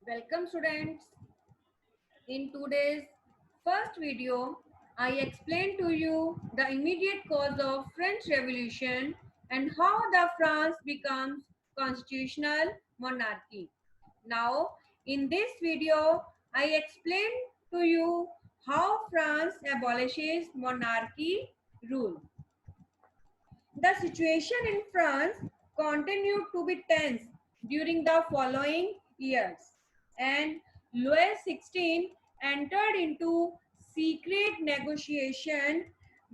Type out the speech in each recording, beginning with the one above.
Welcome students. In today's first video, I explain to you the immediate cause of French Revolution and how the France becomes constitutional monarchy. Now, in this video, I explain to you how France abolishes monarchy rule. The situation in France continued to be tense during the following years, and Louis XVI entered into secret negotiation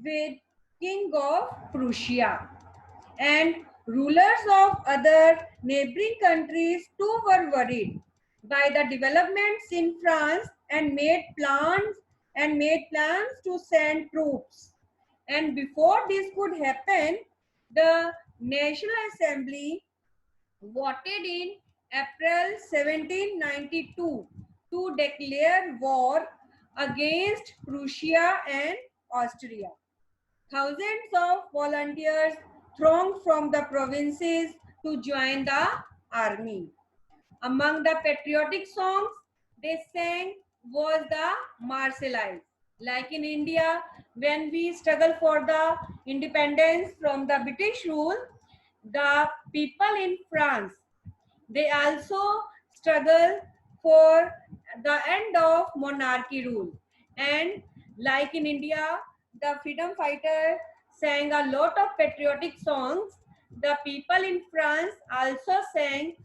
with King of Prussia, and rulers of other neighboring countries too were worried by the developments in France and made plans to send troops. And before this could happen, the National Assembly voted in April 1792 to declare war against Prussia and Austria. Thousands of volunteers thronged from the provinces to join the army. Among the patriotic songs they sang was the Marseillaise. Like in India, when we struggle for the independence from the British rule, the people in France, they also struggle for the end of monarchy rule. And like in India, the freedom fighter sang a lot of patriotic songs. The people in France also sang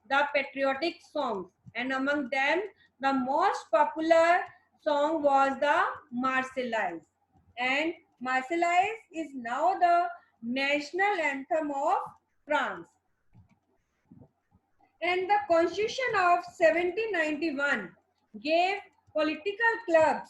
the patriotic songs. And among them, the most popular song was the Marseillaise. And Marseillaise is now the national anthem of France. And the Constitution of 1791 gave political clubs.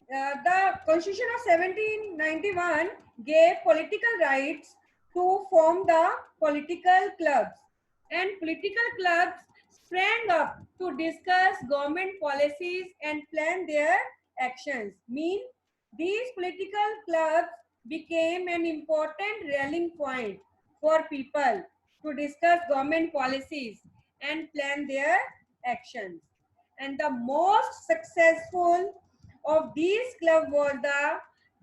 The Constitution of 1791 gave political rights to form the political clubs, and political clubs sprang up to discuss government policies and plan their actions. These political clubs became an important rallying point for people to discuss government policies and plan their actions. And the most successful of these club was the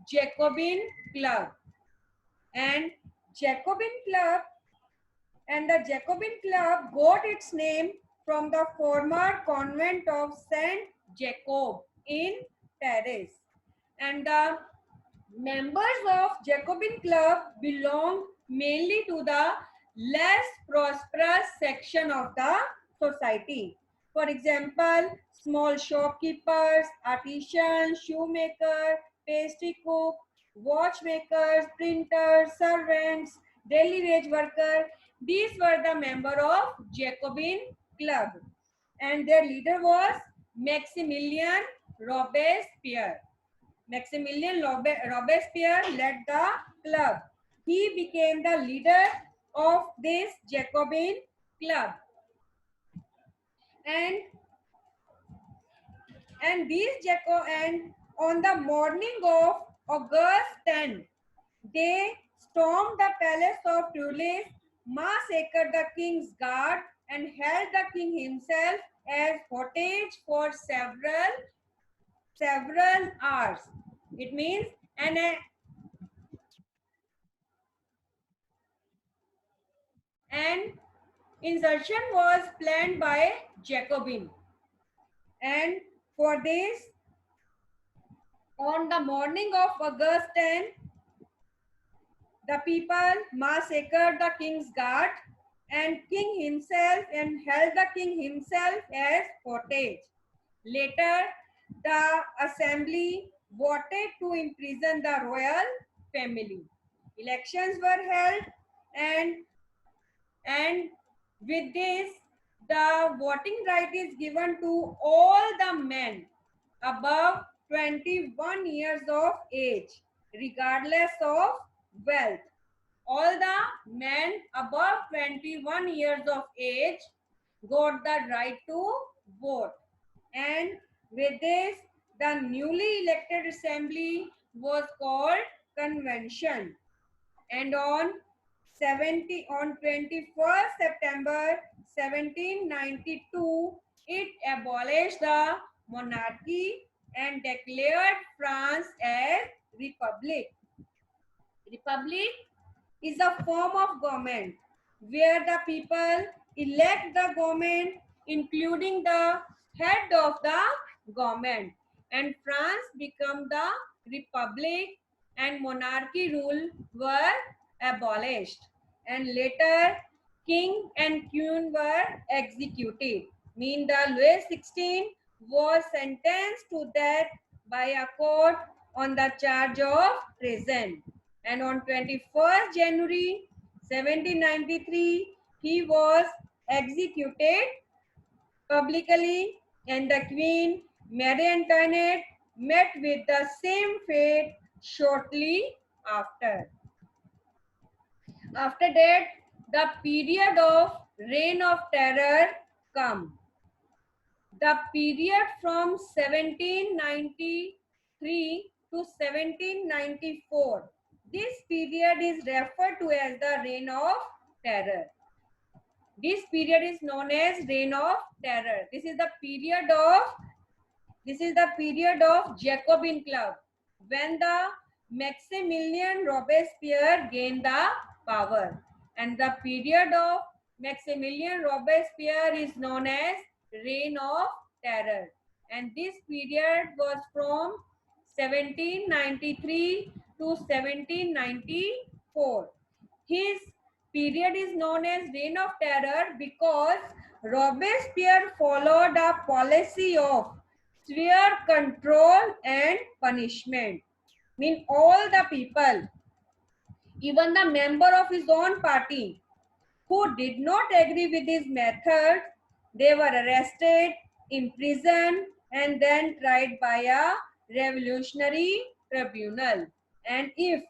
Jacobin Club. And Jacobin Club the Jacobin Club got its name from the former convent of Saint Jacob in Paris. And the members of Jacobin Club belonged mainly to the less prosperous section of the society. For example, small shopkeepers, artisans, shoemaker, pastry cook, watchmakers, printers, servants, daily wage worker. These were the member of Jacobin Club, and their leader was Maximilien Robespierre. Maximilien Robespierre led the club. He became the leader of this Jacobin club. And on the morning of August 10, they stormed the palace of Tuileries, massacred the king's guard, and held the king himself as hostage for several hours. It means an insurrection was planned by Jacobin. And for this, on the morning of August 10, the people massacred the king's guard and held the king himself as hostage. Later, the assembly voted to imprison the royal family. Elections were held, and with this, the voting right is given to all the men above 21 years of age, regardless of wealth. All the men above 21 years of age got the right to vote. And with this, the newly elected assembly was called convention. And on 21st September 1792, it abolished the monarchy and declared France as republic. Republic is a form of government where the people elect the government, including the head of the government, and France became the republic and monarchy rule were abolished, and later king and queen were executed. Mean the Louis XVI was sentenced to death by a court on the charge of treason, and on 21st January 1793 he was executed publicly, and the Queen Marie Antoinette met with the same fate shortly after. After that, the period of reign of terror come. The period from 1793 to 1794. This period is referred to as the Reign of Terror. This period is known as Reign of Terror. This is the period of Jacobin Club, when the Maximilien Robespierre gained the power, and the period of Maximilien Robespierre is known as Reign of Terror, and this period was from 1793 to 1794. His period is known as Reign of Terror because Robespierre followed a policy of severe control and punishment. Mean all the people, even the member of his own party who did not agree with his method, they were arrested, imprisoned, and then tried by a revolutionary tribunal. And if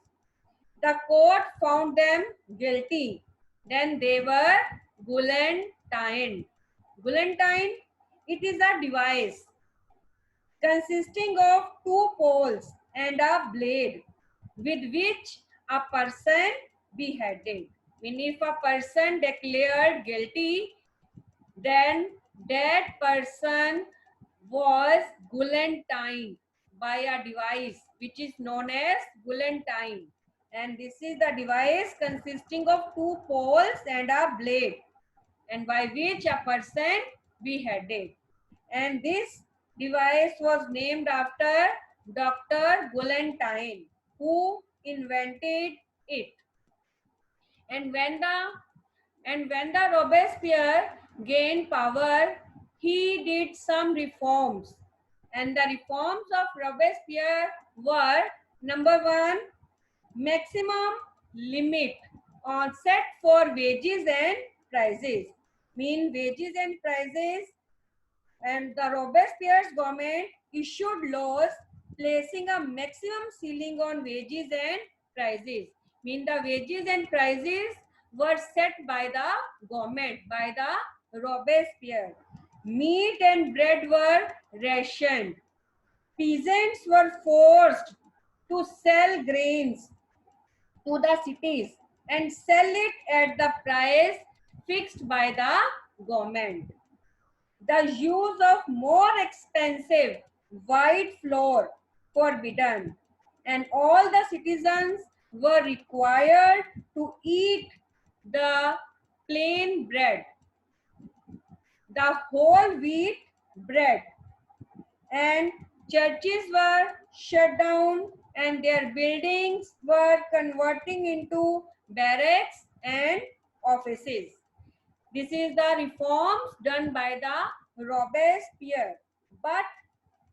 the court found them guilty, then they were guillotined. Guillotine, it is a device consisting of two poles and a blade with which a person beheaded. When if a person declared guilty, then that person was guillotined by a device which is known as guillotine. And this is the device consisting of two poles and a blade, and by which a person beheaded. And this device was named after Dr. Guillotine, who invented it. And when the Robespierre gained power, he did some reforms. And the reforms of Robespierre were: number one, maximum limit on set for wages and prices. Mean wages and prices, and the Robespierre's government issued laws placing a maximum ceiling on wages and prices. Mean the wages and prices were set by the government, by the Robespierre. Meat and bread were rationed. Peasants were forced to sell grains to the cities and sell it at the price fixed by the government. The use of more expensive white flour forbidden, and all the citizens were required to eat the plain bread, the whole wheat bread, and churches were shut down and their buildings were converting into barracks and offices. This is the reforms done by the Robespierre. But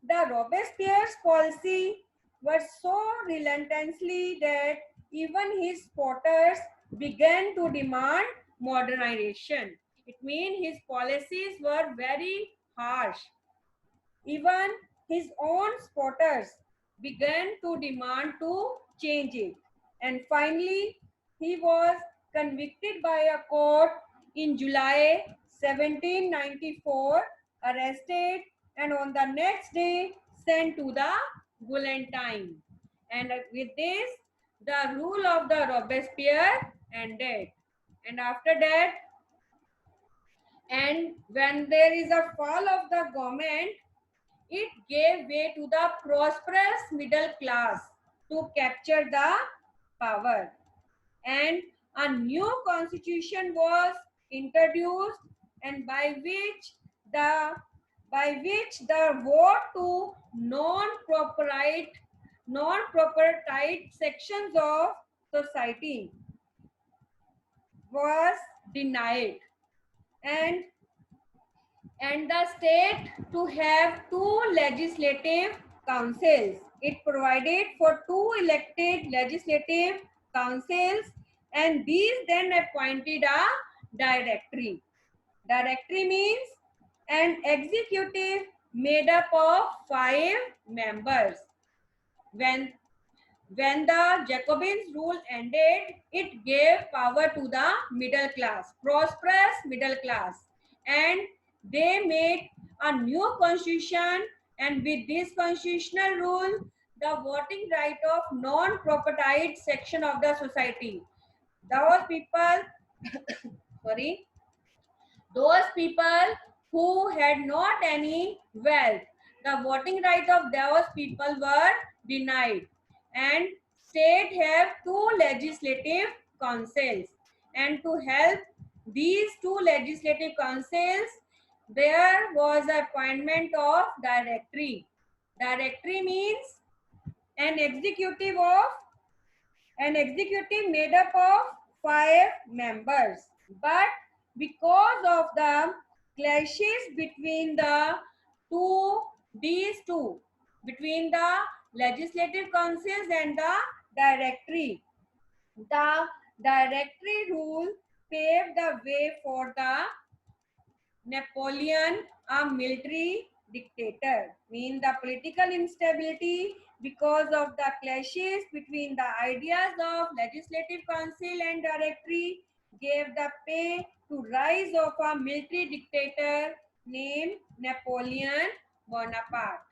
the Robespierre's policy was so relentlessly that even his supporters began to demand modernization. It means his policies were very harsh. Even his own supporters began to demand to change it. And finally, he was convicted by a court in July 1794, arrested, and on the next day sent to the guillotine. And with this, the rule of the Robespierre ended. And after that, And when there is a fall of the government, it gave way to the prosperous middle class to capture the power. And a new constitution was introduced, and the by which the vote to non-proprietary sections of society was denied, and the state to have two legislative councils. It provided for two elected legislative councils, and these then appointed a directory. Directory means an executive made up of 5 members. When when the Jacobins rule ended, it gave power to the middle class, prosperous middle class, and they made a new constitution. And with this constitutional rule, the voting right of non-propertied section of the society, those people, sorry, those people who had not any wealth, the voting right of those people were denied. And state have two legislative councils, and to help these two legislative councils, there was appointment of directory. Directory means an executive of an executive made up of 5 members. But because of the clashes between two, these two, between the legislative councils and the directory rule paved the way for the Napoleon, a military dictator. Mean the political instability because of the clashes between the ideas of legislative council and directory gave the pay to rise of a military dictator named Napoleon Bonaparte.